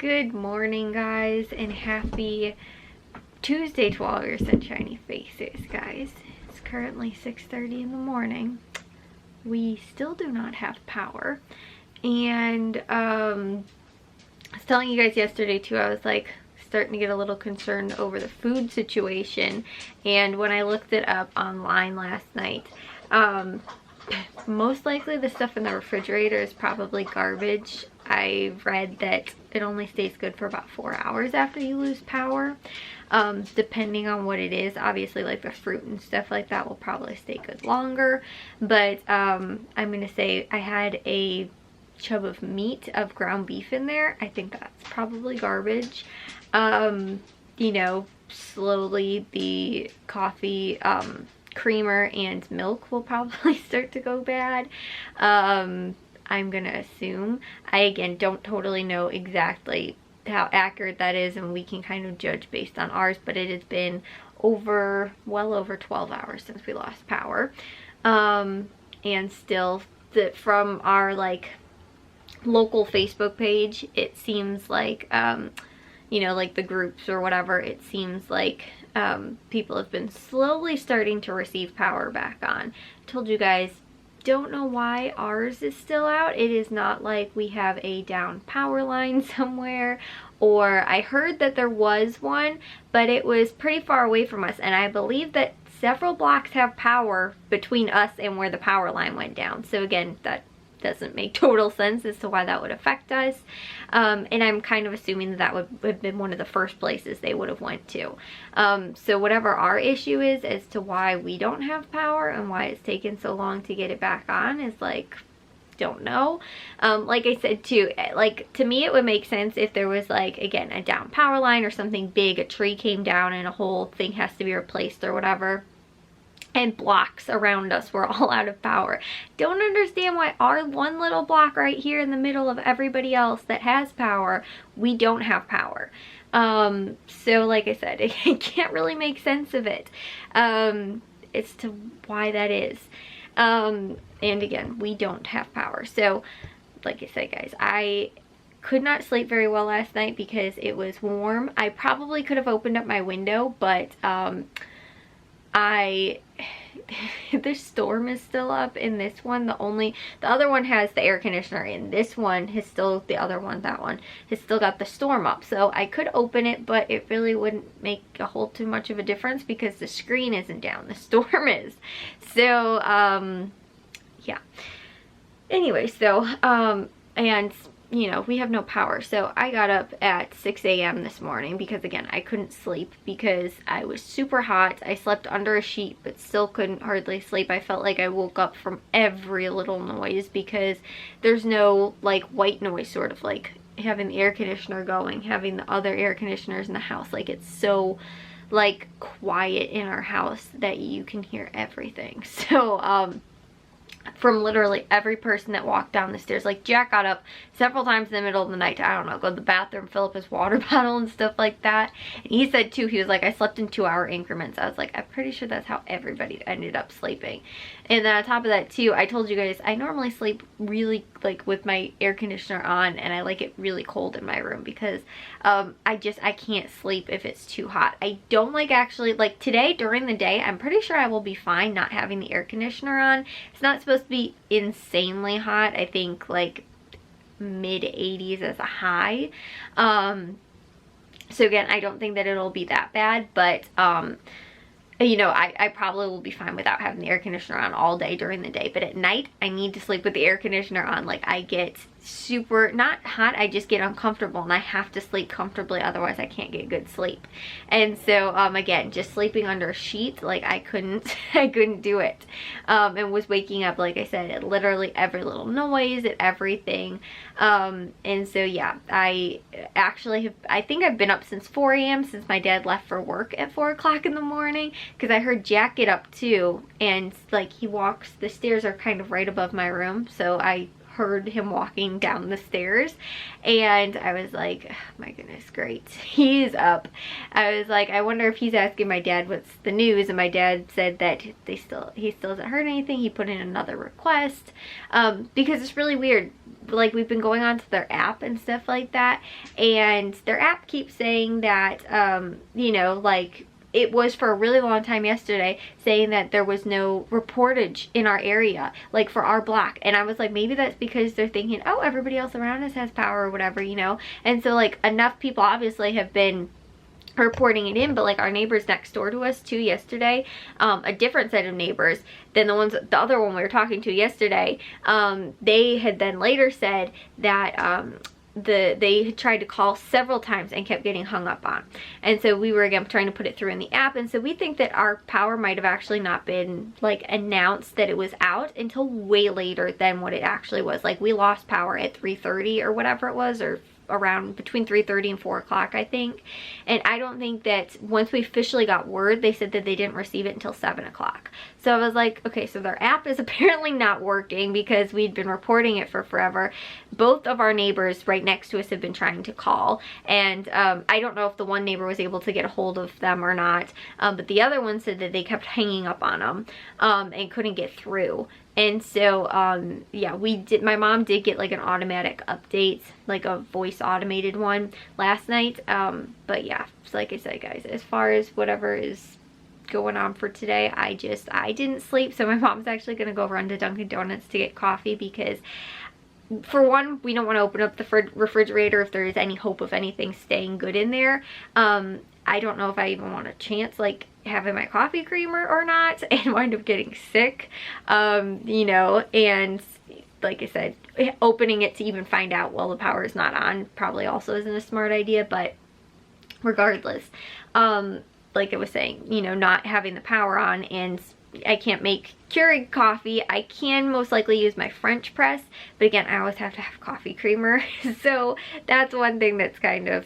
Good morning, guys, and happy Tuesday to all your sunshiny faces, guys. It's currently 6:30 in the morning. We still do not have power, and I was telling you guys yesterday too, I was like starting to get a little concerned over the food situation, and when I looked it up online last night, most likely the stuff in the refrigerator is probably garbage. I read that it only stays good for about 4 hours after you lose power, depending on what it is. Obviously, like the fruit and stuff like that will probably stay good longer, but I'm gonna say I had a chub of meat of ground beef in there. I think that's probably garbage. You know, slowly the coffee creamer and milk will probably start to go bad. I'm gonna assume. I again don't totally know exactly how accurate that is, and we can kind of judge based on ours, but it has been well over 12 hours since we lost power. And still from our like local Facebook page, it seems like you know, like the groups or whatever, it seems like people have been slowly starting to receive power back on. I told you guys, don't know why ours is still out. It is not like we have a down power line somewhere, or I heard that there was one, but it was pretty far away from us, and I believe that several blocks have power between us and where the power line went down. So again, that doesn't make total sense as to why that would affect us, and I'm kind of assuming that would have been one of the first places they would have went to. So whatever our issue is as to why we don't have power and why it's taken so long to get it back on is like, don't know. Like I said too, like to me it would make sense if there was like, again, a down power line or something big, a tree came down and a whole thing has to be replaced or whatever, and blocks around us were all out of power. Don't understand why our one little block right here in the middle of everybody else that has power, we don't have power. So like I said, I can't really make sense of it as to why that is. And again, we don't have power. So like I said, guys, I could not sleep very well last night because it was warm. I probably could have opened up my window, but the storm is still up in this one. The other one has the air conditioner in. This one has still, that one has still got the storm up. So I could open it, but it really wouldn't make a whole too much of a difference because the screen isn't down, the storm is. So yeah. Anyway, so and you know, we have no power. So I got up at 6 a.m. this morning because again, I couldn't sleep because I was super hot. I slept under a sheet but still couldn't hardly sleep. I felt like I woke up from every little noise because there's no like white noise, sort of like having the air conditioner going, having the other air conditioners in the house. Like it's so like quiet in our house that you can hear everything. So from literally every person that walked down the stairs. Like Jack got up several times in the middle of the night to, I don't know, go to the bathroom, fill up his water bottle and stuff like that. And he said too, he was like, I slept in 2-hour increments. I was like, I'm pretty sure that's how everybody ended up sleeping. And then on top of that too, I told you guys, I normally sleep really like with my air conditioner on, and I like it really cold in my room because I can't sleep if it's too hot. I don't like, actually, like today during the day, I'm pretty sure I will be fine not having the air conditioner on. It's not supposed to be insanely hot. I think like mid 80s as a high. So again, I don't think that it'll be that bad, but you know, I probably will be fine without having the air conditioner on all day during the day. But at night, I need to sleep with the air conditioner on. Like I get super, not hot, I just get uncomfortable and I have to sleep comfortably, otherwise I can't get good sleep. And so again, just sleeping under a sheet, like I couldn't do it. And was waking up, like I said, at literally every little noise, at everything. And so yeah, I think I've been up since 4 a.m. since my dad left for work at 4 o'clock in the morning, because I heard Jack get up too, and like he walks, the stairs are kind of right above my room, so I heard him walking down the stairs, and I was like, oh, my goodness, great, he's up. I was like, I wonder if he's asking my dad what's the news, and my dad said that he still hasn't heard anything. He put in another request, because it's really weird. Like, we've been going on to their app and stuff like that, and their app keeps saying that, you know, like, it was for a really long time yesterday saying that there was no reportage in our area, like for our block. And I was like, maybe that's because they're thinking, oh, everybody else around us has power or whatever, you know. And so like enough people obviously have been reporting it in, but like our neighbors next door to us too yesterday, a different set of neighbors than the other one we were talking to yesterday, they had then later said that they had tried to call several times and kept getting hung up on. And so we were again trying to put it through in the app, and so we think that our power might have actually not been like announced that it was out until way later than what it actually was. Like, we lost power at 3:30 or whatever it was, or around between 3:30 and 4 o'clock, I think. And I don't think that once we officially got word, they said that they didn't receive it until 7 o'clock. So I was like, okay, so their app is apparently not working because we'd been reporting it for forever. Both of our neighbors right next to us have been trying to call, and I don't know if the one neighbor was able to get a hold of them or not, but the other one said that they kept hanging up on them and couldn't get through. And so yeah, my mom did get like an automatic update, like a voice automated one last night, but yeah, so like I said, guys, as far as whatever is going on for today, I didn't sleep. So my mom's actually gonna go run to Dunkin' Donuts to get coffee, because for one, we don't want to open up the refrigerator if there is any hope of anything staying good in there. I don't know if I even want a chance like having my coffee creamer or not and wind up getting sick, you know. And like I said, opening it to even find out while the power is not on probably also isn't a smart idea. But regardless, like I was saying, you know, not having the power on, and I can't make Keurig coffee. I can most likely use my French press, but again, I always have to have coffee creamer. So that's one thing that's kind of,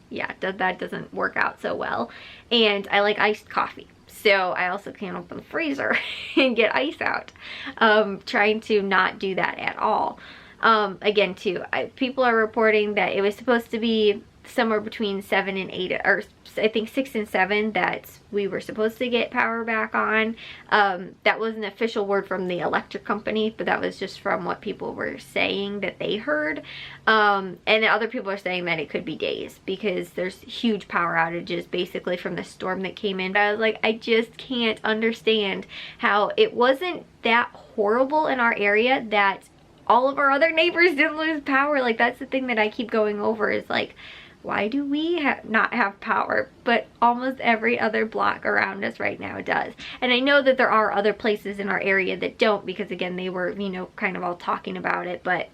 yeah, that doesn't work out so well. And I like iced coffee, so I also can't open the freezer and get ice out. Trying to not do that at all. Again, too, people are reporting that it was supposed to be somewhere between 7 and 8, or I think 6 and 7, that we were supposed to get power back on. That was an official word from the electric company, but that was just from what people were saying that they heard. And other people are saying that it could be days, because there's huge power outages basically from the storm that came in. I was like, I just can't understand how it wasn't that horrible in our area that all of our other neighbors didn't lose power. Like, that's the thing that I keep going over, is like, why do we not have power, but almost every other block around us right now does? And I know that there are other places in our area that don't, because again, they were, you know, kind of all talking about it. But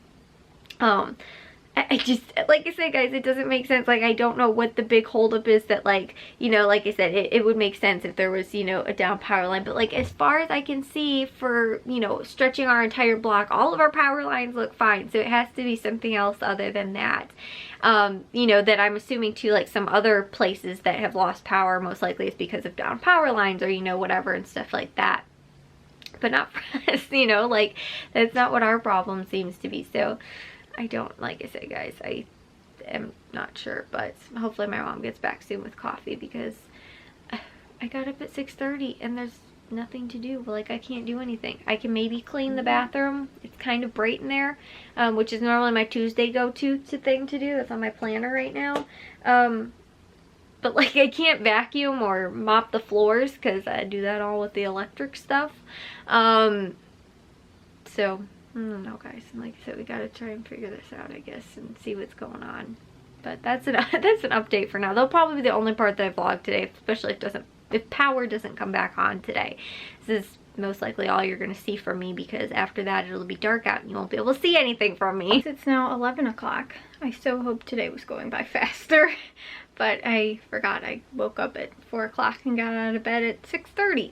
I just, like I said, guys, it doesn't make sense. Like, I don't know what the big holdup is that, like, you know, like I said, it would make sense if there was, you know, a down power line. But like, as far as I can see, for, you know, stretching our entire block, all of our power lines look fine. So it has to be something else other than that. You know, that I'm assuming too, like some other places that have lost power, most likely it's because of down power lines, or, you know, whatever and stuff like that. But not for us, you know, like, that's not what our problem seems to be. So I don't, like I said, guys, I am not sure, but hopefully my mom gets back soon with coffee, because I got up at 6:30 and there's nothing to do. Like, I can't do anything. I can maybe clean the bathroom. It's kind of bright in there, which is normally my Tuesday go-to thing to do. It's on my planner right now. But like, I can't vacuum or mop the floors because I do that all with the electric stuff. So I don't know, guys. And like I said, we gotta try and figure this out, I guess, and see what's going on. But that's an update for now. That'll probably be the only part that I vlog today, especially if power doesn't come back on today. This is most likely all you're gonna see from me, because after that it'll be dark out and you won't be able to see anything from me. It's now 11 o'clock. I so hope today was going by faster, but I forgot. I woke up at 4 o'clock and got out of bed at 6:30,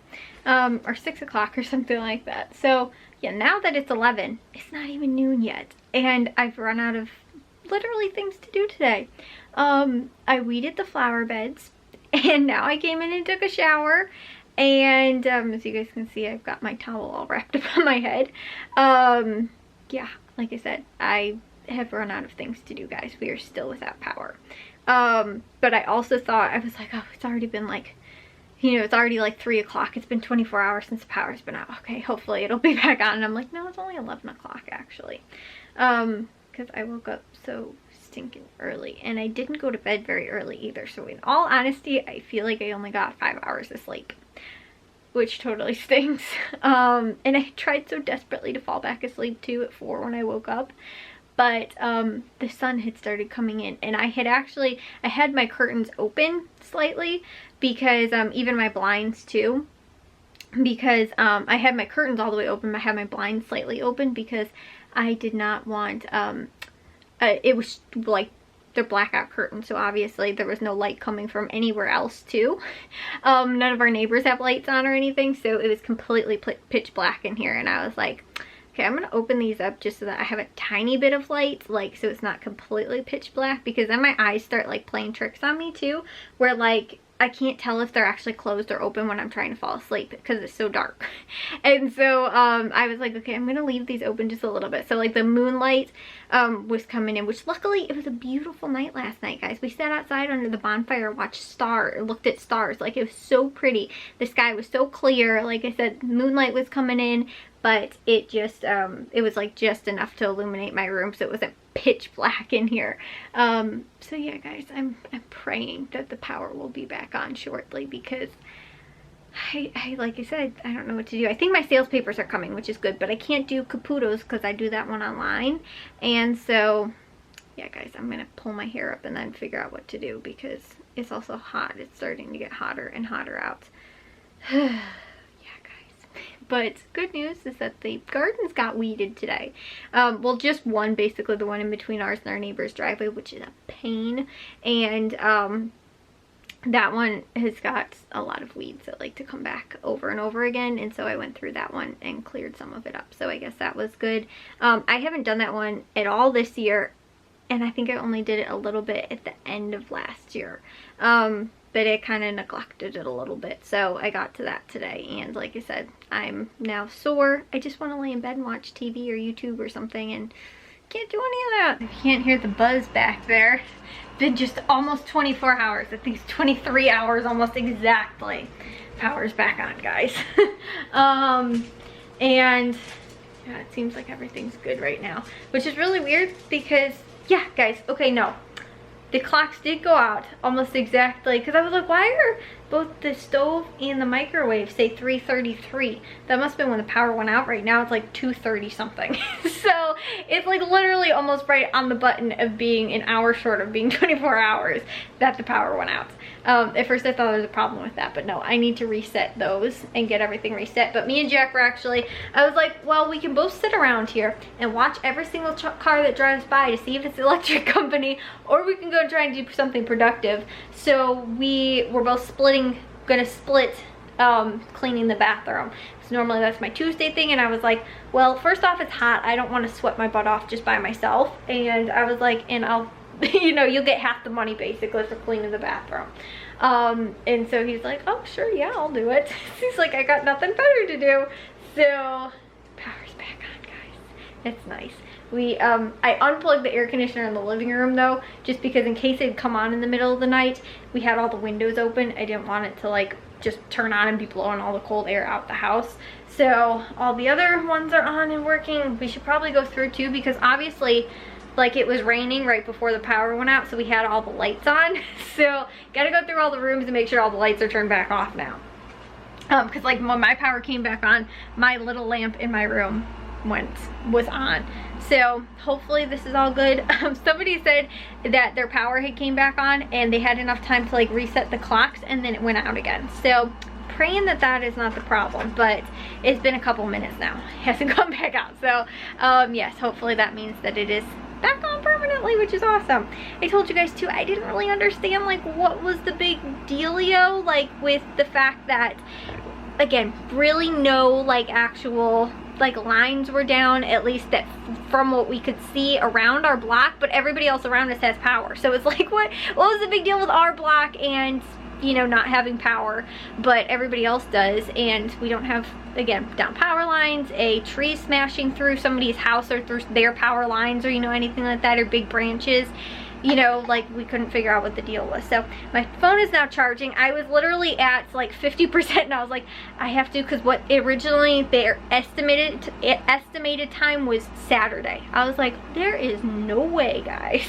or 6 o'clock or something like that. So yeah, now that it's 11, it's not even noon yet, and I've run out of literally things to do today. I weeded the flower beds, and now I came in and took a shower, and as you guys can see, I've got my towel all wrapped up on my head. Yeah, like I said, I have run out of things to do, guys. We are still without power. But I also thought, I was like, oh, it's already been like, you know, it's already like 3 o'clock. It's been 24 hours since the power's been out. Okay, hopefully it'll be back on. And I'm like, no, it's only 11 o'clock actually. Because I woke up so stinking early. And I didn't go to bed very early either. So in all honesty, I feel like I only got 5 hours of sleep, which totally stinks. And I tried so desperately to fall back asleep too at 4 when I woke up. But the sun had started coming in, and I had my curtains open slightly because even my blinds too, because I had my curtains all the way open. I had my blinds slightly open because I did not want, it was like they're blackout curtains, so obviously there was no light coming from anywhere else too. None of our neighbors have lights on or anything, so it was completely pitch black in here, and I was like, okay, I'm gonna open these up just so that I have a tiny bit of light, like, so it's not completely pitch black, because then my eyes start like playing tricks on me too, where like I can't tell if they're actually closed or open when I'm trying to fall asleep because it's so dark. And so I was like, okay, I'm gonna leave these open just a little bit. So like the moonlight was coming in, which luckily it was a beautiful night last night, guys. We sat outside under the bonfire, looked at stars. Like, it was so pretty. The sky was so clear. Like I said, moonlight was coming in, but it just it was like just enough to illuminate my room, so it wasn't pitch black in here. So yeah, guys, I'm praying that the power will be back on shortly, because I like I said, I don't know what to do. I think my sales papers are coming, which is good, but I can't do Caputo's because I do that one online. And so yeah, guys, I'm gonna pull my hair up and then figure out what to do, because it's also hot. It's starting to get hotter and hotter out. But good news is that the gardens got weeded today. Well, just one, basically the one in between ours and our neighbor's driveway, which is a pain. And that one has got a lot of weeds that like to come back over and over again. And so I went through that one and cleared some of it up. So I guess that was good. I haven't done that one at all this year. And I think I only did it a little bit at the end of last year. But I kind of neglected it a little bit, so I got to that today. And like I said, I'm now sore. I just want to lay in bed and watch TV or YouTube or something, and can't do any of that. If you can't hear the buzz back there, it's been just almost 24 hours. I think it's 23 hours almost exactly. Power's back on, guys. And yeah, it seems like everything's good right now, which is really weird because, yeah, guys, okay, no. The clocks did go out almost exactly, because I was like, why are both the stove and the microwave say 3:33? That must have been when the power went out. Right now it's like 2:30 something. So it's like literally almost right on the button of being an hour short of being 24 hours that the power went out. At first I thought there was a problem with that, but no, I need to reset those and get everything reset. But me and Jack were actually, I was like, well, we can both sit around here and watch every single car that drives by to see if it's the electric company, or we can go try and do something productive. So we were both gonna split cleaning the bathroom. So normally that's my Tuesday thing, and I was like, well, first off, it's hot. I don't want to sweat my butt off just by myself. And I was like, and I'll you know, you'll get half the money basically for cleaning the bathroom. And so he's like, oh sure, yeah, I'll do it. He's like, I got nothing better to do. So power's back on, guys. It's nice. I unplugged the air conditioner in the living room though, just because in case it'd come on in the middle of the night, we had all the windows open. I didn't want it to like just turn on and be blowing all the cold air out the house. So all the other ones are on and working. We should probably go through too, because obviously like it was raining right before the power went out, so we had all the lights on. So gotta go through all the rooms and make sure all the lights are turned back off now. Because like when my power came back on, my little lamp in my room was on. So hopefully this is all good. Somebody said that their power had came back on and they had enough time to like reset the clocks, and then it went out again. So praying that that is not the problem, but it's been a couple minutes now. It hasn't come back out. So yes, hopefully that means that it is back on permanently, which is awesome. I told you guys too, I didn't really understand like what was the big dealio, like with the fact that, again, really no like actual like lines were down, at least that from what we could see around our block, but everybody else around us has power. So it's like, what was the big deal with our block and you know, not having power, but everybody else does, and we don't have, again, down power lines, a tree smashing through somebody's house or through their power lines, or, you know, anything like that, or big branches. You know, like, we couldn't figure out what the deal was. So my phone is now charging. I was literally at like 50%, and I was like, I have to, because what originally their estimated time was Saturday. I was like, there is no way, guys.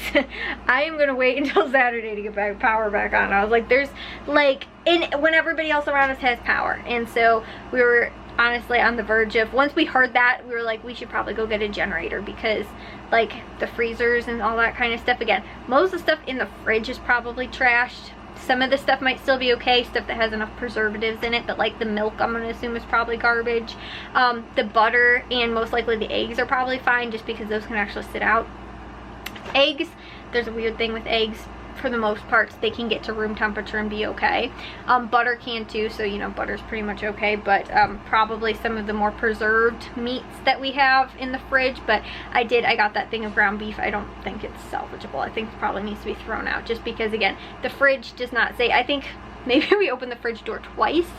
I am gonna wait until Saturday to get my power back on. I was like, there's like, when everybody else around us has power. And so we were honestly on the verge of, once we heard that, we were like, we should probably go get a generator, because like the freezers and all that kind of stuff, again, most of the stuff in the fridge is probably trashed. Some of the stuff might still be okay, stuff that has enough preservatives in it, but like the milk, I'm gonna assume, is probably garbage. The butter and most likely the eggs are probably fine, just because those can actually sit out. Eggs, there's a weird thing with eggs. For the most part, they can get to room temperature and be okay. Butter can too, so, you know, butter's pretty much okay, but probably some of the more preserved meats that we have in the fridge. But I got that thing of ground beef. I don't think it's salvageable. I think it probably needs to be thrown out, just because, again, the fridge does not say, I think maybe we opened the fridge door twice,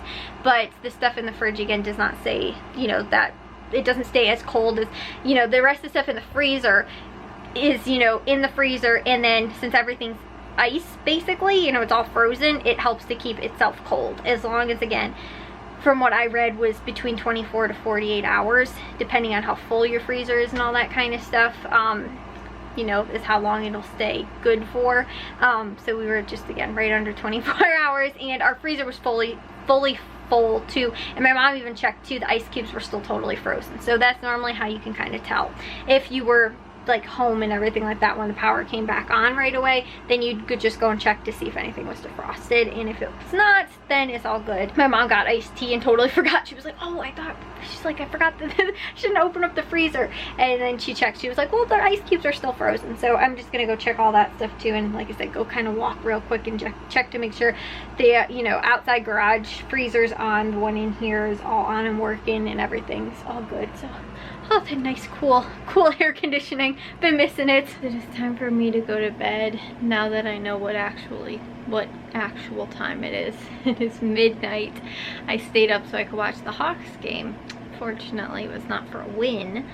but the stuff in the fridge, again, does not say, you know, that it doesn't stay as cold as, you know, the rest of the stuff in the freezer is, you know, in the freezer, and then since everything's ice, basically, you know, it's all frozen, it helps to keep itself cold, as long as, again, from what I read, was between 24 to 48 hours, depending on how full your freezer is and all that kind of stuff, you know, is how long it'll stay good for. So we were just, again, right under 24 hours, and our freezer was fully full too, and my mom even checked too, the ice cubes were still totally frozen. So that's normally how you can kind of tell if you were like home and everything like that when the power came back on right away. Then you could just go and check to see if anything was defrosted, and if it was not, then it's all good. My mom got iced tea and totally forgot. She was like, oh, she's like, I forgot that I shouldn't open up the freezer. And then she checked, she was like, well, the ice cubes are still frozen. So I'm just gonna go check all that stuff too, and like I said, go kind of walk real quick and check to make sure the you know, outside garage freezer's on, the one in here is all on and working, and everything's all good. So, oh, that nice cool air conditioning, been missing it. It is time for me to go to bed now that I know what actual time it is. It is midnight. I stayed up so I could watch the Hawks game. Fortunately, it was not for a win,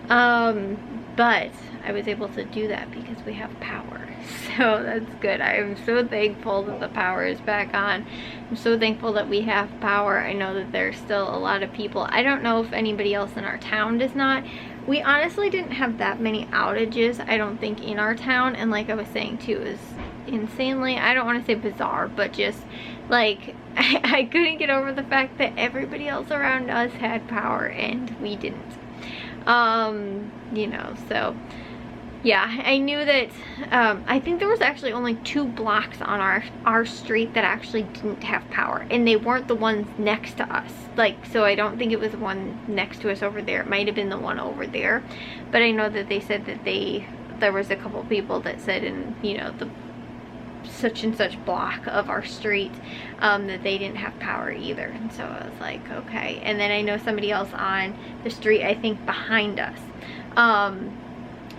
but I was able to do that because we have power, so that's good. I am so thankful that the power is back on. I'm so thankful that we have power. I know that there's still a lot of people, I don't know if anybody else in our town does not. We honestly didn't have that many outages, I don't think, in our town, and like I was saying too, is insanely, I don't want to say bizarre, but just like I couldn't get over the fact that everybody else around us had power and we didn't. You know, so yeah, I knew that, I think there was actually only 2 blocks on our street that actually didn't have power, and they weren't the ones next to us. Like, so I don't think it was the one next to us over there. It might have been the one over there, but I know that they said that there was a couple people that said in, you know, the such and such block of our street, that they didn't have power either. And so I was like, okay. And then I know somebody else on the street, I think behind us,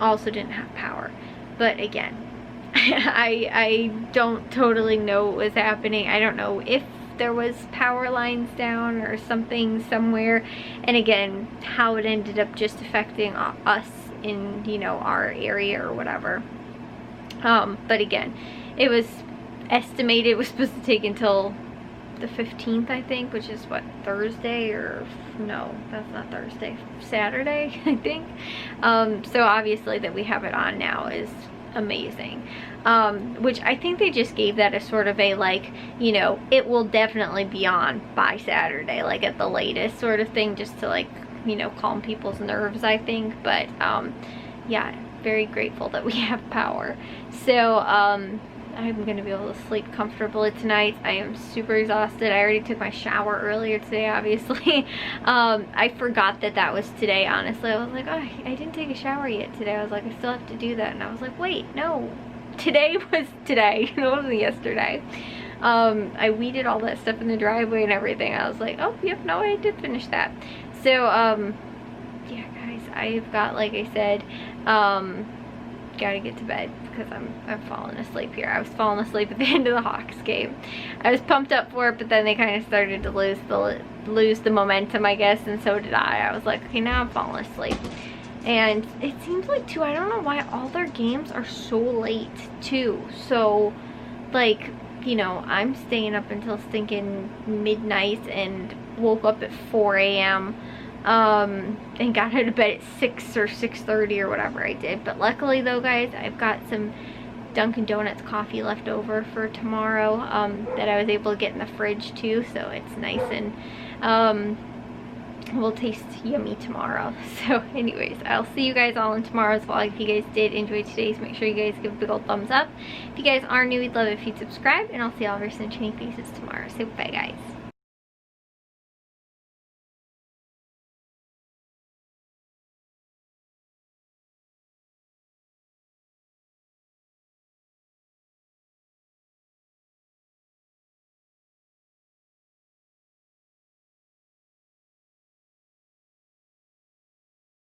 also didn't have power. But again, I don't totally know what was happening. I don't know if there was power lines down or something somewhere, and again, how it ended up just affecting us in, you know, our area or whatever. But again, it was estimated it was supposed to take until the 15th, I think, which is what, Thursday, or no, that's not Thursday, Saturday, I think. So obviously that we have it on now is amazing. Which I think they just gave that as sort of a, like, you know, it will definitely be on by Saturday, like at the latest sort of thing, just to, like, you know, calm people's nerves, I think. But yeah, very grateful that we have power. So I'm gonna be able to sleep comfortably tonight. I am super exhausted. I already took my shower earlier today, obviously. I forgot that that was today, honestly. I was like, oh, I didn't take a shower yet today. I was like, I still have to do that. And I was like, wait, no, today was today. It wasn't yesterday. I weeded all that stuff in the driveway and everything. I was like, oh, yep, no, I did finish that. So, yeah, guys, I've got, like I said, gotta get to bed because I'm falling asleep here. I was falling asleep at the end of the Hawks game. I was pumped up for it, but then they kind of started to lose the momentum, I guess, and so did I. I was like, okay, now I'm falling asleep. And it seems like too, I don't know why all their games are so late too. So like, you know, I'm staying up until stinking midnight and woke up at 4 a.m. And got out of bed at 6 or 6:30 or whatever I did. But luckily though, guys, I've got some Dunkin' Donuts coffee left over for tomorrow that I was able to get in the fridge too, so it's nice and will taste yummy tomorrow. So anyways, I'll see you guys all in tomorrow's vlog. If you guys did enjoy today's, make sure you guys give a big old thumbs up. If you guys are new, we'd love it if you'd subscribe, and I'll see all of your sunshiny faces tomorrow. So bye, guys.